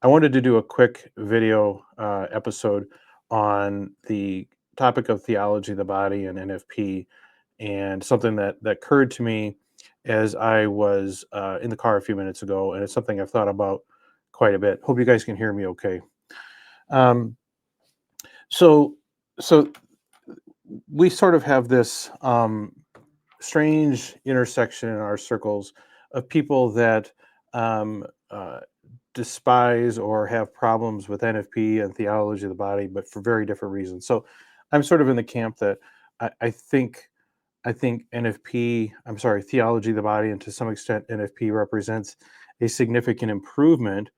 I wanted to do a quick video episode on the topic of theology of the body and NFP, and something that occurred to me as I was in the car a few minutes ago, and it's something I've thought about quite a bit. Hope you guys can hear me okay. Um, so, so we sort of have this strange intersection in our circles of people that um, uh, despise or have problems with NFP and theology of the body, but for very different reasons. So I'm sort of in the camp that I think NFP, I'm sorry, theology of the body, and to some extent NFP represents a significant improvement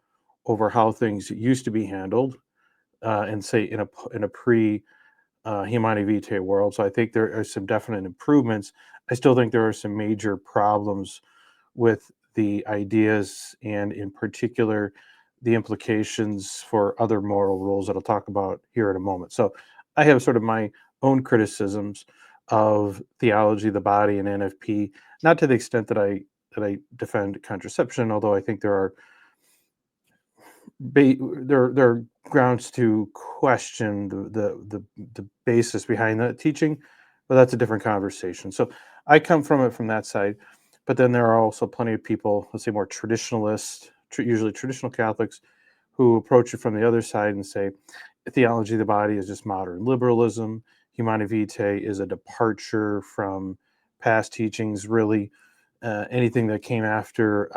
over how things used to be handled, and say in a pre Humani Vitae world. So I think there are some definite improvements. I still think there are some major problems with the ideas, and in particular, the implications for other moral rules that I'll talk about here in a moment. So I have sort of my own criticisms of theology of the body and NFP, not to the extent that I defend contraception, although I think there are grounds to question the basis behind that teaching, but that's a different conversation. So I come from it from that side, but then there are also plenty of people, let's say more traditionalists, usually traditional Catholics, who approach it from the other side and say theology of the body is just modern liberalism. Humani Vitae is a departure from past teachings. Really, anything that came after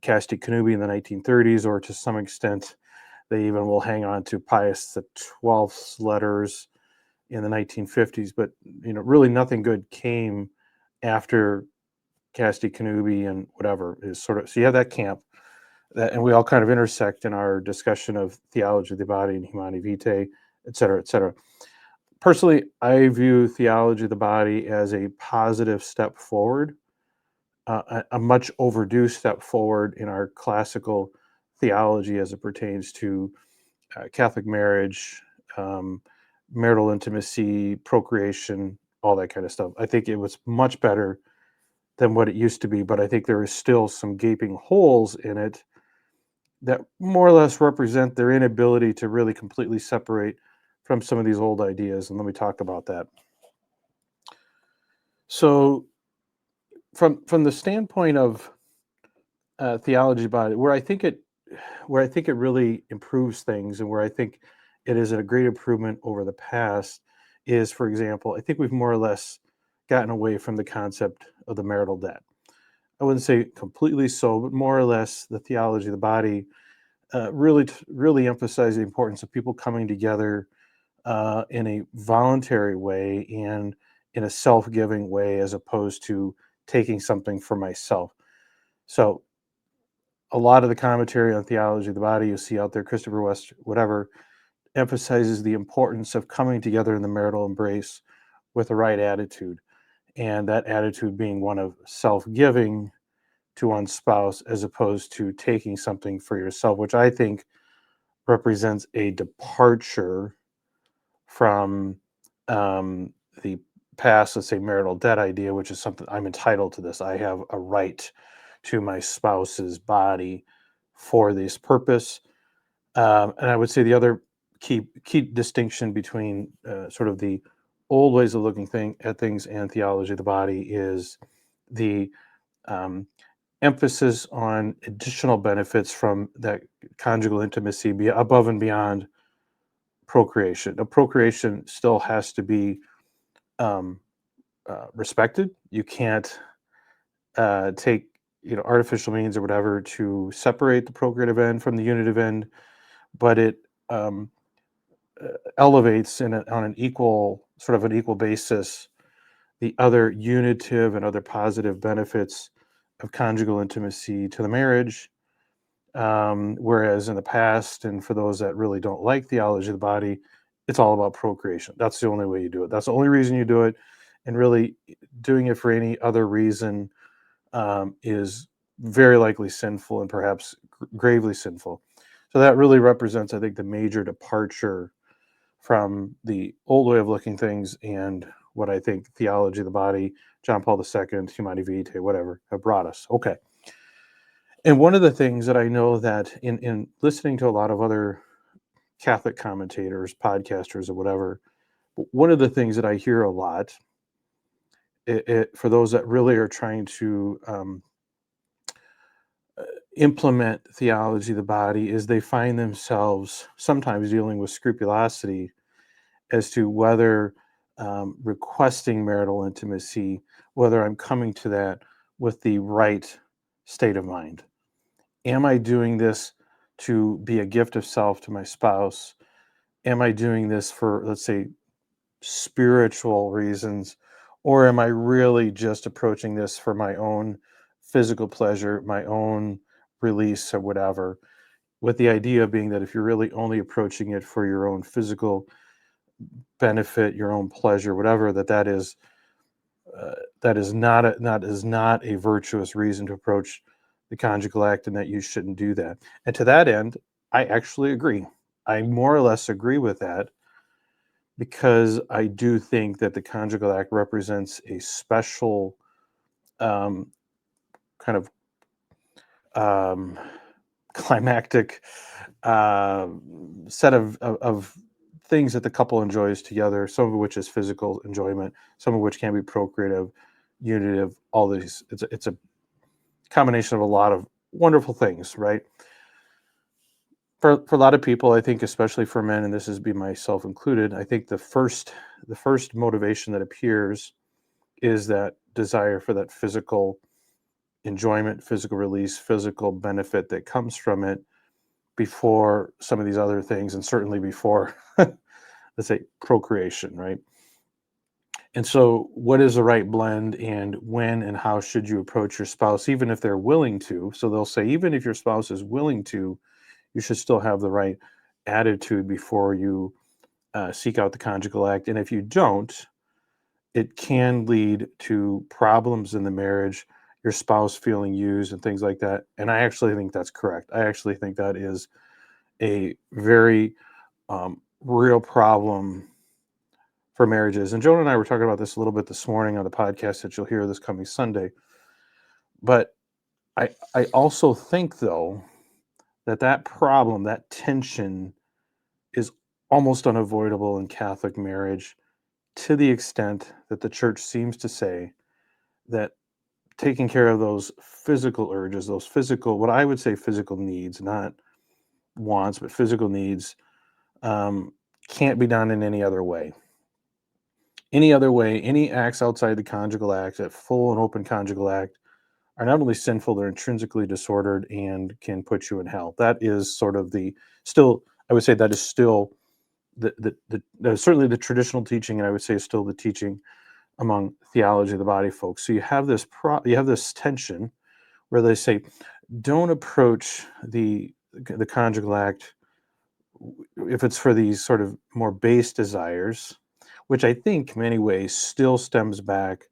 Casti Connubii in the 1930s, or to some extent, they even will hang on to Pius the XII's letters in the 1950s. But really, nothing good came after Casti Connubii and whatever is sort of. So you have that camp, and we all kind of intersect in our discussion of theology of the body and Humani Vitae, et cetera, et cetera. Personally, I view theology of the body as a positive step forward, a much overdue step forward in our classical theology as it pertains to Catholic marriage, um, marital intimacy, procreation, all that kind of stuff. I think it was much better than what it used to be, but I think there is still some gaping holes in it that more or less represent their inability to really completely separate from some of these old ideas. And let me talk about that. So, from the standpoint of theology about it, where I think it really improves things, and where I think it is a great improvement over the past, is, for example, I think we've more or less gotten away from the concept of the marital debt. I wouldn't say completely so, but more or less the theology of the body really emphasize the importance of people coming together in a voluntary way and in a self-giving way, as opposed to taking something for myself. So a lot of the commentary on theology of the body you see out there, Christopher West, whatever, emphasizes the importance of coming together in the marital embrace with the right attitude, and that attitude being one of self-giving to one's spouse, as opposed to taking something for yourself, which I think represents a departure from the past, let's say, marital debt idea, which is something I'm entitled to this. I have a right to my spouse's body for this purpose. And I would say the other key distinction between sort of the old ways of looking at things and theology of the body is the um, emphasis on additional benefits from that conjugal intimacy, be above and beyond procreation. Now, procreation still has to be um, respected. You can't take artificial means or whatever to separate the procreative end from the unitive end, but it um, elevates on an equal basis the other unitive and other positive benefits of conjugal intimacy to the marriage. Whereas in the past, and for those that really don't like theology of the body, it's all about procreation. That's the only way you do it. That's the only reason you do it. And really, doing it for any other reason is very likely sinful, and perhaps gravely sinful. So that really represents, I think, the major departure from the old way of looking things, and what I think theology of the body, John Paul II, Humani Vitae, whatever, have brought us. Okay. And one of the things that I know that in listening to a lot of other Catholic commentators, podcasters, or whatever, one of the things that I hear a lot, for those that really are trying to implement theology of the body, is they find themselves sometimes dealing with scrupulosity as to whether requesting marital intimacy, whether I'm coming to that with the right state of mind. Am I doing this to be a gift of self to my spouse? Am I doing this for, let's say, spiritual reasons? Or am I really just approaching this for my own physical pleasure, my own release, or whatever? With the idea being that if you're really only approaching it for your own physical benefit, your own pleasure, whatever, uh, that is not a virtuous reason to approach the conjugal act, and that you shouldn't do that. And to that end, I actually agree. I more or less agree with that, because I do think that the conjugal act represents a special um, kind of um, climactic uh, set of things that the couple enjoys together, some of which is physical enjoyment, some of which can be procreative, unitive, all these. It's a combination of a lot of wonderful things, right? For a lot of people, I think, especially for men, and this is be myself included, I think the first motivation that appears is that desire for that physical enjoyment, physical release, physical benefit that comes from it, before some of these other things, and certainly before, let's say, procreation, right? And so, what is the right blend, and when and how should you approach your spouse, even if they're willing to? So, they'll say, even if your spouse is willing to, you should still have the right attitude before you seek out the conjugal act. And if you don't, it can lead to problems in the marriage, your spouse feeling used, and things like that. And I actually think that's correct. I actually think that is a very real problem for marriages. And Joan and I were talking about this a little bit this morning on the podcast that you'll hear this coming Sunday. But I also think, though, that problem, that tension, is almost unavoidable in Catholic marriage, to the extent that the church seems to say that taking care of those physical urges, those physical, what I would say physical needs, not wants, but physical needs, um, can't be done in any other way. Any other way, any acts outside the conjugal act, that full and open conjugal act, are not only sinful, they're intrinsically disordered and can put you in hell. That is sort of still, I would say that is still certainly the traditional teaching, and I would say is still the teaching among theology of the body folks. So you have this tension where they say, don't approach the conjugal act if it's for these sort of more base desires, which I think many ways still stems back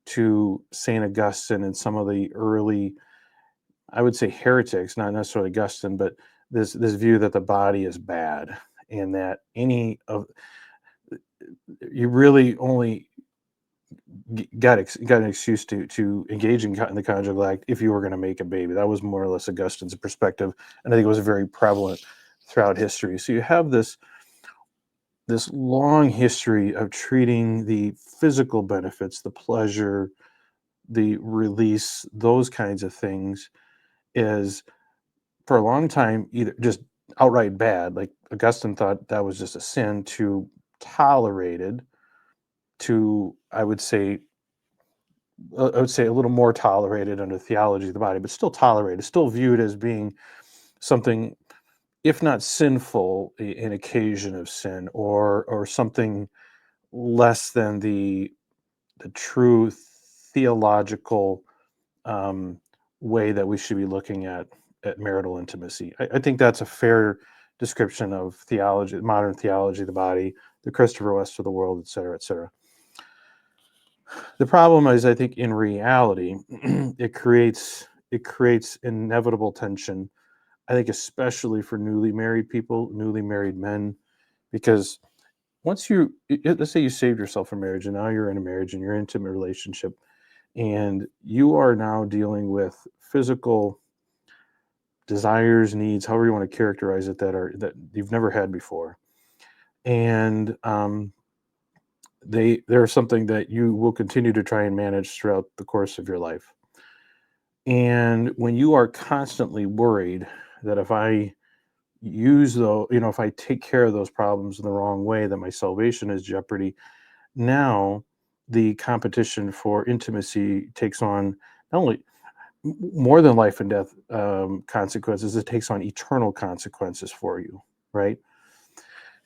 to St. Augustine and some of the early, I would say, heretics, not necessarily Augustine, but this view that the body is bad, and that any of you really only got an excuse to engage in the conjugal act if you were going to make a baby. That was more or less Augustine's perspective, and I think it was very prevalent throughout history. So you have this long history of treating the physical benefits, the pleasure, the release, those kinds of things, is for a long time either just outright bad. Like Augustine thought that was just a sin, to tolerated, to I would say a little more tolerated under theology of the body, but still tolerated, still viewed as being something, if not sinful, an occasion of sin, or something less than the true theological um, way that we should be looking at marital intimacy. I think that's a fair description of theology, modern theology of the body, the Christopher West of the world, et cetera, et cetera. The problem is, I think, in reality, it creates inevitable tension. I think, especially for newly married people, newly married men, because let's say you saved yourself from marriage, and now you're in a marriage and you're in an intimate relationship, and you are now dealing with physical desires, needs, however you want to characterize it, that you've never had before, and they're something that you will continue to try and manage throughout the course of your life. And when you are constantly worried that if I use though, if I take care of those problems in the wrong way, that my salvation is jeopardy, now the competition for intimacy takes on not only more than life and death consequences, it takes on eternal consequences for you, right?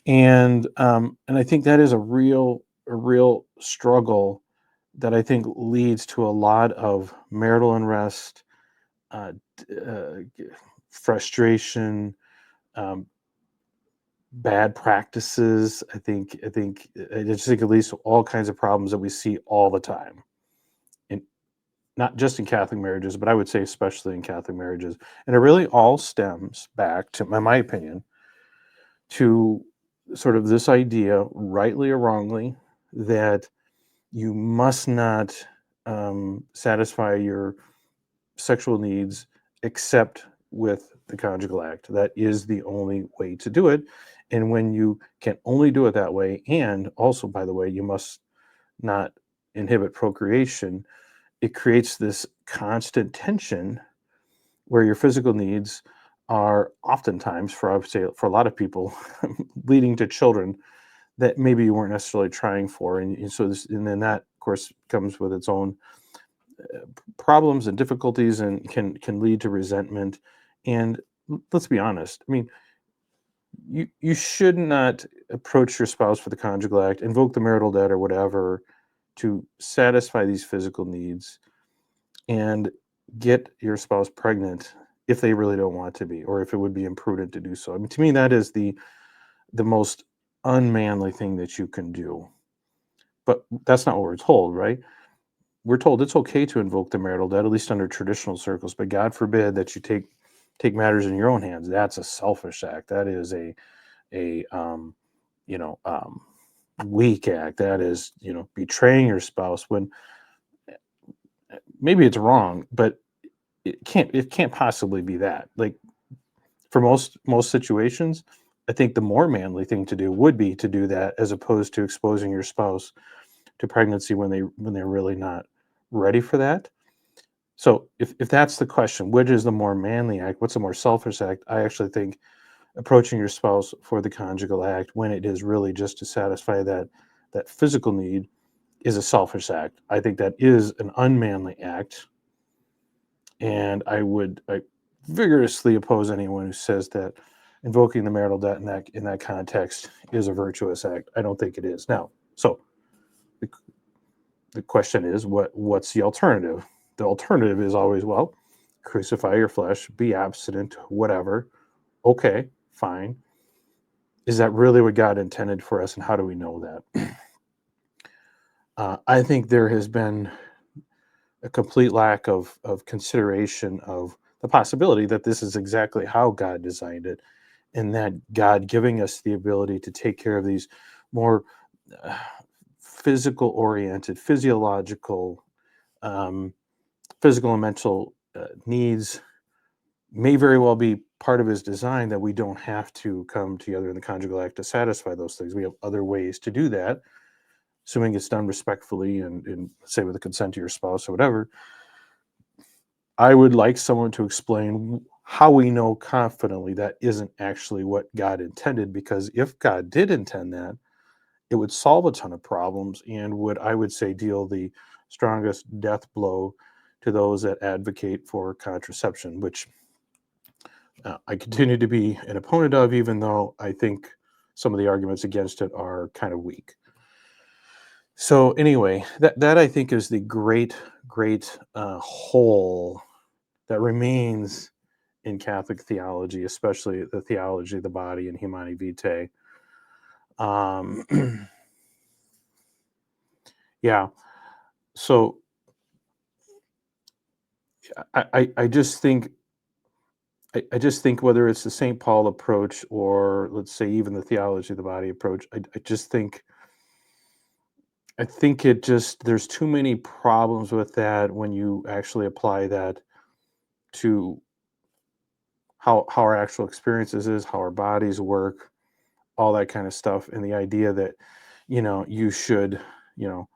And I think that is a real struggle that I think leads to a lot of marital unrest, uh, frustration, um, bad practices. I just think it leads to all kinds of problems that we see all the time, and not just in Catholic marriages, but I would say especially in Catholic marriages. And it really all stems back to, in my opinion, to sort of this idea, rightly or wrongly, that you must not satisfy your sexual needs except with the conjugal act. That is the only way to do it. And when you can only do it that way, and also, by the way, you must not inhibit procreation, it creates this constant tension where your physical needs are oftentimes, for I would say, for a lot of people, leading to children that maybe you weren't necessarily trying for. And so this, and then that, of course, comes with its own problems and difficulties, and can lead to resentment. And let's be honest. I mean, you should not approach your spouse for the conjugal act, invoke the marital debt or whatever to satisfy these physical needs, and get your spouse pregnant if they really don't want to be, or if it would be imprudent to do so. I mean, to me, that is the most unmanly thing that you can do. But that's not what we're told, right? We're told it's okay to invoke the marital debt, at least under traditional circles, but God forbid that you take matters in your own hands. That's a selfish act. That is a you know weak act. That is, betraying your spouse when maybe it's wrong, but it can't possibly be that. Like, for most situations, I think the more manly thing to do would be to do that, as opposed to exposing your spouse to pregnancy when they're really not ready for that. So if that's the question, which is the more manly act? What's the more selfish act? I actually think approaching your spouse for the conjugal act when it is really just to satisfy that physical need is a selfish act. I think that is an unmanly act, and I vigorously oppose anyone who says that invoking the marital debt in that context is a virtuous act. I don't think it is. Now, so the, the question is, what's the alternative? The alternative is always, well, crucify your flesh, be abstinent, whatever. Okay, fine. Is that really what God intended for us, and how do we know that? I think there has been a complete lack of consideration of the possibility that this is exactly how God designed it, and that God giving us the ability to take care of these more uh, physical oriented, physiological, um, physical and mental needs may very well be part of his design, that we don't have to come together in the conjugal act to satisfy those things. We have other ways to do that, assuming it's done respectfully and say with the consent of your spouse or whatever. I would like someone to explain how we know confidently that isn't actually what God intended, because if God did intend that, it would solve a ton of problems and would, I would say, deal the strongest death blow to those that advocate for contraception, which I continue to be an opponent of, even though I think some of the arguments against it are kind of weak. So anyway, that I think is the great hole that remains in Catholic theology, especially the theology of the body and Humani Vitae. Um, yeah. So I just think I just think whether it's the St. Paul approach, or let's say even the theology of the body approach, I think it just, there's too many problems with that when you actually apply that to how our actual experiences is, how our bodies work, all that kind of stuff, and the idea that you should you know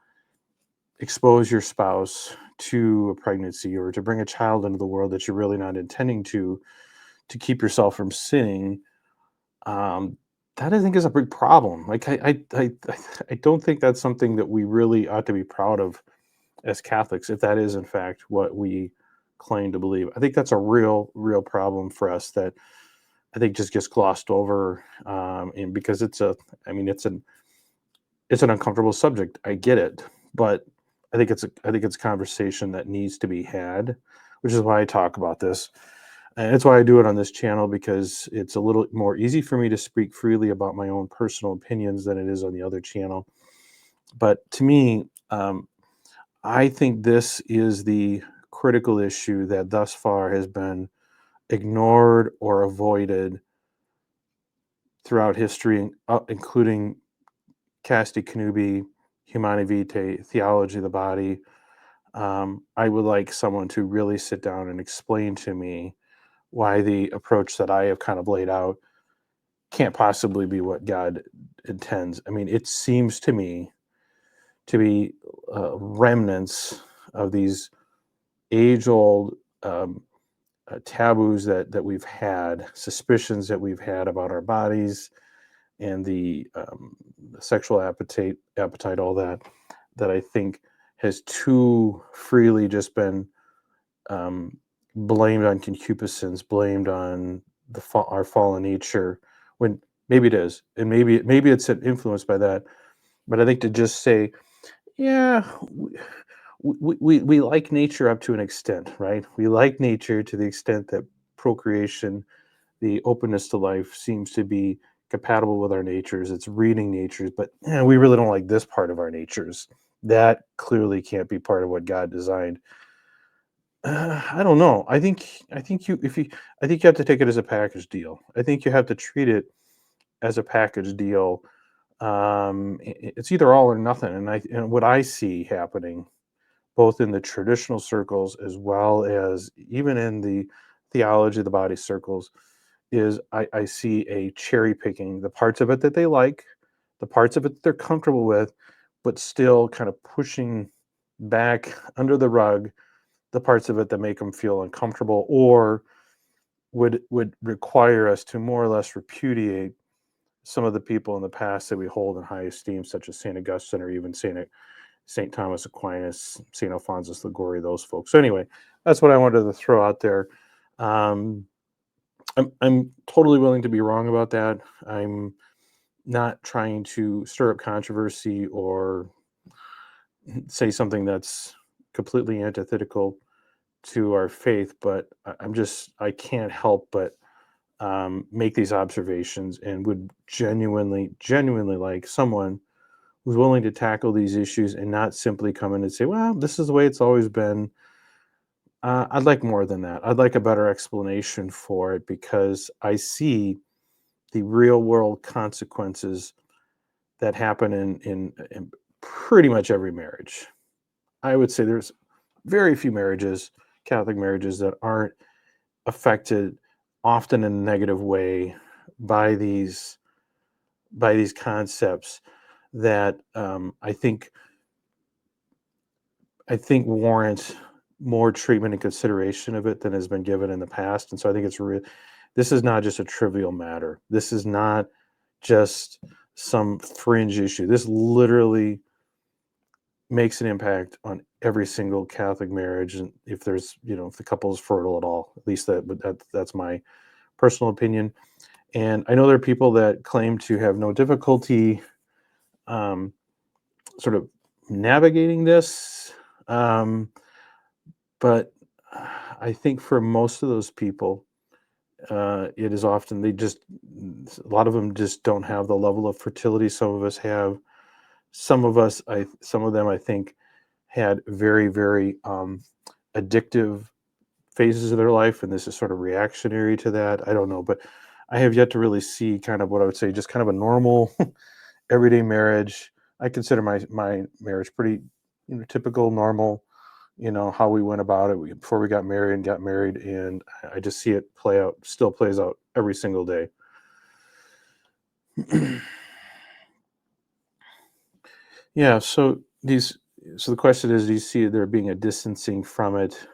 expose your spouse to a pregnancy or to bring a child into the world that you're really not intending to keep yourself from sinning. um, that I think is a big problem. Like I don't think that's something that we really ought to be proud of as Catholics, if that is in fact what we claim to believe. I think that's a real problem for us that I think just gets glossed over, and because I mean, it's an uncomfortable subject. I get it, but I think it's a conversation that needs to be had, which is why I talk about this. And it's why I do it on this channel, because it's a little more easy for me to speak freely about my own personal opinions than it is on the other channel. But to me, I think this is the critical issue that thus far has been ignored or avoided throughout history, including Casti Connubii, Humani Vitae, Theology of the Body. I would like someone to really sit down and explain to me why the approach that I have kind of laid out can't possibly be what God intends. I mean, it seems to me to be remnants of these age-old taboos that we've had, suspicions that we've had about our bodies and the sexual appetite, all that I think has too freely just been um, blamed on concupiscence, blamed on our fallen nature, when maybe it is, and maybe it's influenced by that. But I think to just say, yeah, we like nature up to an extent, right? We like nature to the extent that procreation, the openness to life, seems to be compatible with our natures. It's reading natures, but we really don't like this part of our natures. That clearly can't be part of what God designed. I don't know. I think you if you I think you have to take it as a package deal. I think you have to treat it as a package deal. It's either all or nothing. And what I see happening, both in the traditional circles as well as even in the theology of the body circles, is I see a cherry picking the parts of it that they like, the parts of it that they're comfortable with, but still kind of pushing back under the rug the parts of it that make them feel uncomfortable, or would require us to more or less repudiate some of the people in the past that we hold in high esteem, such as Saint Augustine or even Saint Thomas Aquinas, Saint Alphonsus Liguori, those folks. So anyway, that's what I wanted to throw out there. Um, I'm totally willing to be wrong about that. I'm not trying to stir up controversy or say something that's completely antithetical to our faith, but I can't help but make these observations, and would genuinely like someone who's willing to tackle these issues and not simply come in and say, well, this is the way it's always been. I'd like more than that. I'd like a better explanation for it, because I see the real world consequences that happen in pretty much every marriage. I would say there's very few marriages, Catholic marriages, that aren't affected, often in a negative way, by these concepts that I think warrant more treatment and consideration of it than has been given in the past. And so I think this is not just a trivial matter. This is not just some fringe issue. This literally makes an impact on every single Catholic marriage, and if there's, if the couple is fertile at all. At least that's my personal opinion. And I know there are people that claim to have no difficulty um, sort of navigating this. Um, but I think for most of those people, it is often a lot of them just don't have the level of fertility some of us have. Some of them, I think, had very addictive phases of their life, and this is sort of reactionary to that. I don't know, but I have yet to really see kind of what I would say just kind of a normal everyday marriage. I consider my marriage pretty, typical, normal, how we went about it before we got married and got married, and I just see it play out, still plays out every single day. Yeah, so the question is, do you see there being a distancing from it?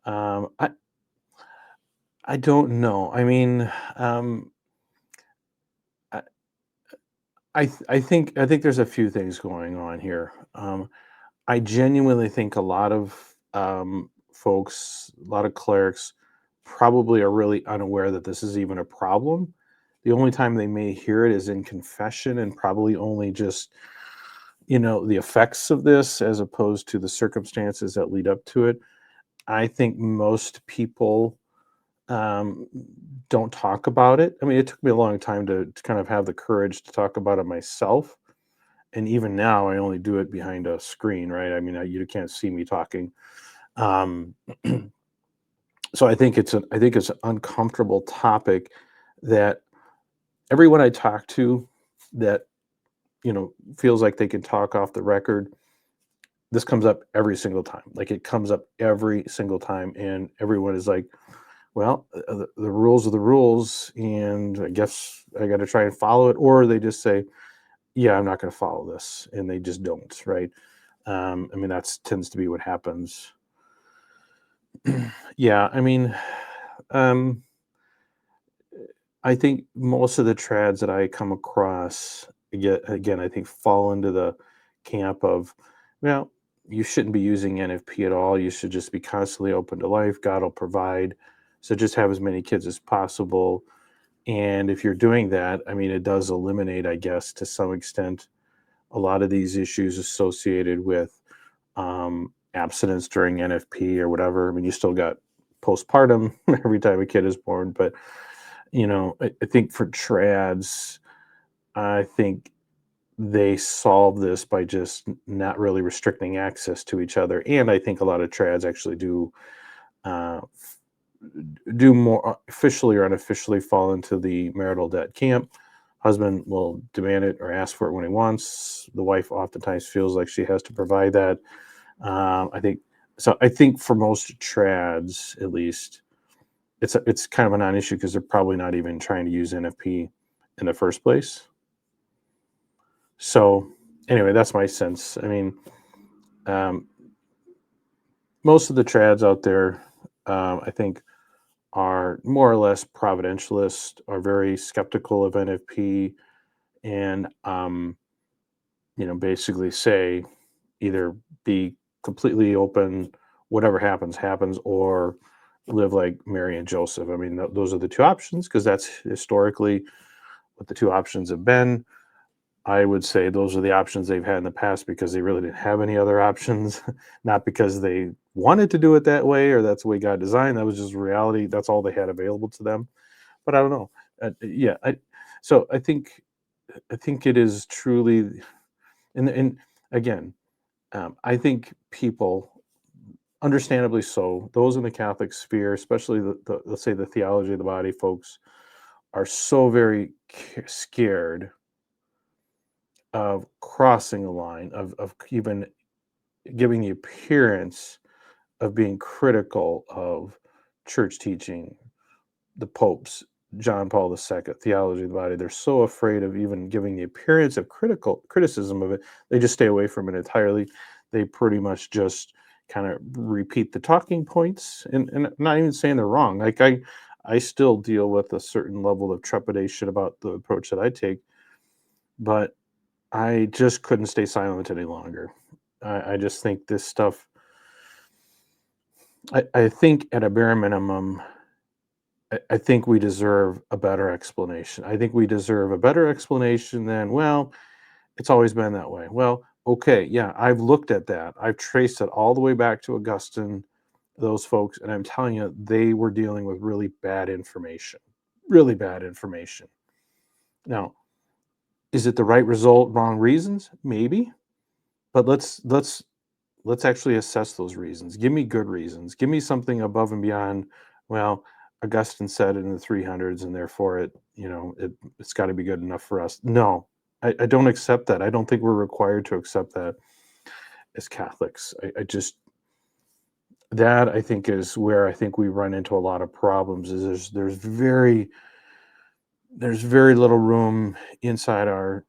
Um, I I don't know. I mean, I I think there's a few things going on here. I genuinely think a lot of folks, a lot of clerics, probably are really unaware that this is even a problem. The only time they may hear it is in confession, and probably only just the effects of this as opposed to the circumstances that lead up to it. I think most people um, don't talk about it. I mean, it took me a long time to kind of have the courage to talk about it myself. And even now, I only do it behind a screen, right? I mean, you can't see me talking. Um, so I think it's an uncomfortable topic that everyone I talk to that feels like they can talk off the record. This comes up every single time. Like, it comes up every single time, and everyone is like, "Well, the rules are the rules, and I guess I got to try and follow it." Or they just say, "Yeah, I'm not going to follow this," and they just don't. Right? I mean, that tends to be what happens. Yeah, I mean, um, I think most of the trads that I come across, again, I think fall into the camp of, well, you shouldn't be using NFP at all. You should just be constantly open to life. God will provide. So just have as many kids as possible. And if you're doing that, I mean, it does eliminate, I guess, to some extent, a lot of these issues associated with abstinence during NFP or whatever. I mean, you still got postpartum every time a kid is born, but I think for trads, I think they solve this by just not really restricting access to each other. And I think a lot of trads actually do more officially or unofficially fall into the marital debt camp. Husband will demand it or ask for it when he wants. The wife oftentimes feels like she has to provide that. I think so. I think for most trads, at least, it's kind of a non-issue because they're probably not even trying to use NFP in the first place. So anyway, that's my sense. I mean, um, most of the trads out there, I think, are more or less providentialist, are very skeptical of NFP, and basically say either be completely open, whatever happens, happens, or live like Mary and Joseph. I mean, those are the two options because that's historically what the two options have been. I would say those are the options they've had in the past because they really didn't have any other options, not because they wanted to do it that way or that's the way God designed. That was just reality. That's all they had available to them. But I don't know. Yeah, so I think it is truly, and again, I think people, understandably so, those in the Catholic sphere, especially let's say the theology of the body folks, are so very scared of crossing a line, of even giving the appearance of being critical of church teaching, the popes, John Paul II, theology of the body. They're so afraid of even giving the appearance of criticism of it. They just stay away from it entirely. They pretty much just kind of repeat the talking points, and I'm not even saying they're wrong. Like, I still deal with a certain level of trepidation about the approach that I take, but I just couldn't stay silent any longer. I just think this stuff. I think at a bare minimum, I think we deserve a better explanation. I think we deserve a better explanation than, well, it's always been that way. Well, okay, yeah, I've looked at that. I've traced it all the way back to Augustine, those folks, and I'm telling you, they were dealing with really bad information. Really bad information. Now, is it the right result, wrong reasons? Maybe, but let's actually assess those reasons. Give me good reasons. Give me something above and beyond. Well, Augustine said it in the 300s, and therefore it's got to be good enough for us. No, I don't accept that. I don't think we're required to accept that as Catholics. I just that I think is where I think we run into a lot of problems. Is there's very little room inside our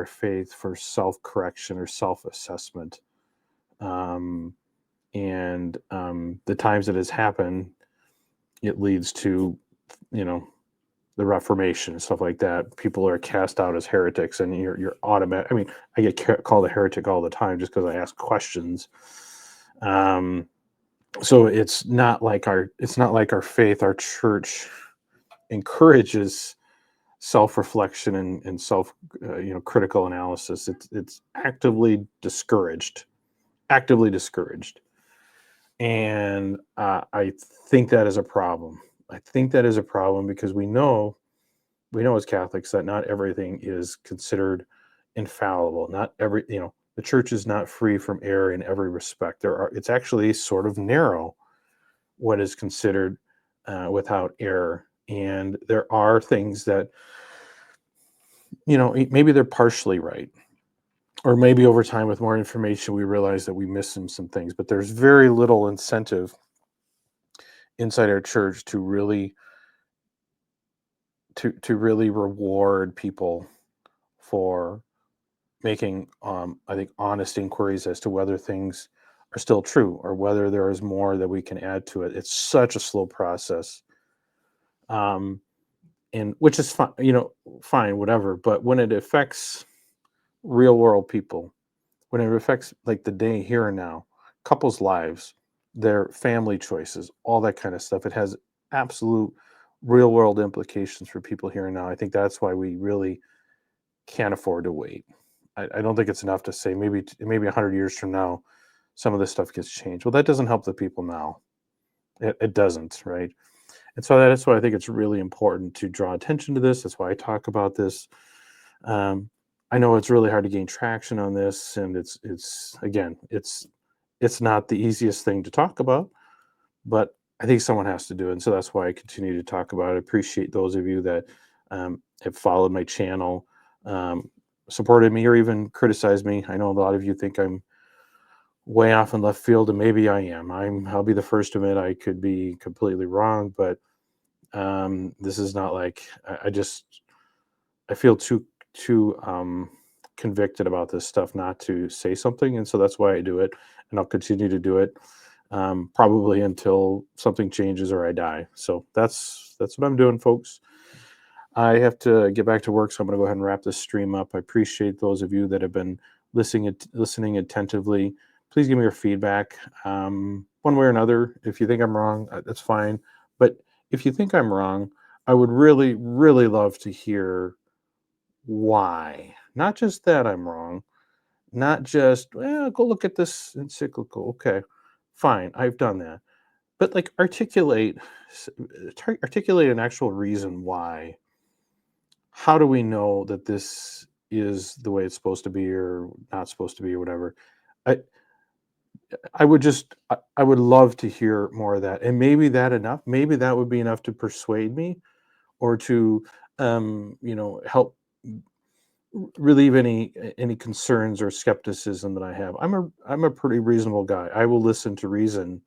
faith for self correction or self assessment. Um, and The times that has happened, it leads to, you know, the Reformation and stuff like that. People are cast out as heretics, and you're automatic. I mean, I get called a heretic all the time just because I ask questions. Um, so it's not like our faith, our church encourages self reflection and self critical analysis. It's actively discouraged, and I think that is a problem. I think that is a problem because we know as Catholics that not everything is considered infallible. Not every, the church is not free from error in every respect. It's actually sort of narrow what is considered without error. And there are things that, maybe they're partially right. Or maybe over time with more information, we realize that we miss some things, but there's very little incentive inside our church to really reward people for making, I think, honest inquiries as to whether things are still true or whether there is more that we can add to it. It's such a slow process, um, and which is fine, fine, whatever. But when it affects real world people, when it affects like the day here and now, couples' lives, their family choices, all that kind of stuff, it has absolute real world implications for people here and now. I think that's why we really can't afford to wait. I don't think it's enough to say maybe 100 years from now, some of this stuff gets changed. Well, that doesn't help the people now. It doesn't, right? And so that's why I think it's really important to draw attention to this. That's why I talk about this. Um, I know it's really hard to gain traction on this, and it's again, it's not the easiest thing to talk about, but I think someone has to do it, and so that's why I continue to talk about it. I appreciate those of you that have followed my channel, um, supported me, or even criticized me. I know a lot of you think I'm way off in left field, and maybe I am. I'll be the first to admit I could be completely wrong, but this is not like I just I feel too convicted about this stuff not to say something, and so that's why I do it, and I'll continue to do it, probably until something changes or I die. So that's what I'm doing, folks. I have to get back to work, so I'm going to go ahead and wrap this stream up. I appreciate those of you that have been listening attentively. Please give me your feedback, one way or another. If you think I'm wrong, that's fine. But if you think I'm wrong, I would really, really love to hear why. Not just that I'm wrong, not just, well, go look at this encyclical. Okay, fine, I've done that. But like articulate an actual reason why. How do we know that this is the way it's supposed to be or not supposed to be or whatever? I I would love to hear more of that. And maybe that would be enough to persuade me or to help relieve any concerns or skepticism that I have. I'm a pretty reasonable guy. I will listen to reason,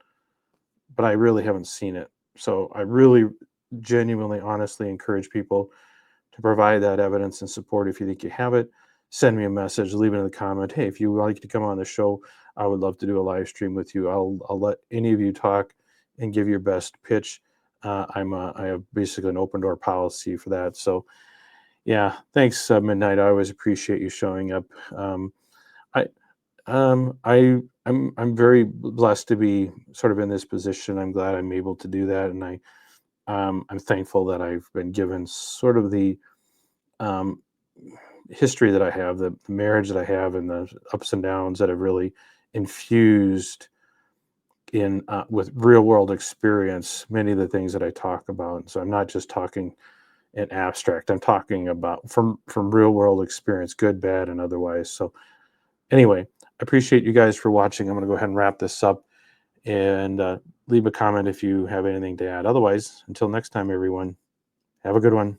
but I really haven't seen it. So I really genuinely honestly encourage people to provide that evidence and support. If you think you have it, send me a message, leave it in the comment. Hey, if you would like to come on the show, I would love to do a live stream with you. I'll let any of you talk and give your best pitch. I have basically an open door policy for that. So yeah, thanks, Midnight. I always appreciate you showing up. I I'm very blessed to be sort of in this position. I'm glad I'm able to do that, and I'm thankful that I've been given sort of the um, history that I have, the marriage that I have, and the ups and downs that have really infused in with real world experience many of the things that I talk about. So I'm not just talking in abstract. I'm talking about from real world experience, good, bad, and otherwise. So anyway, I appreciate you guys for watching. I'm going to go ahead and wrap this up and leave a comment if you have anything to add. Otherwise, until next time, everyone, have a good one.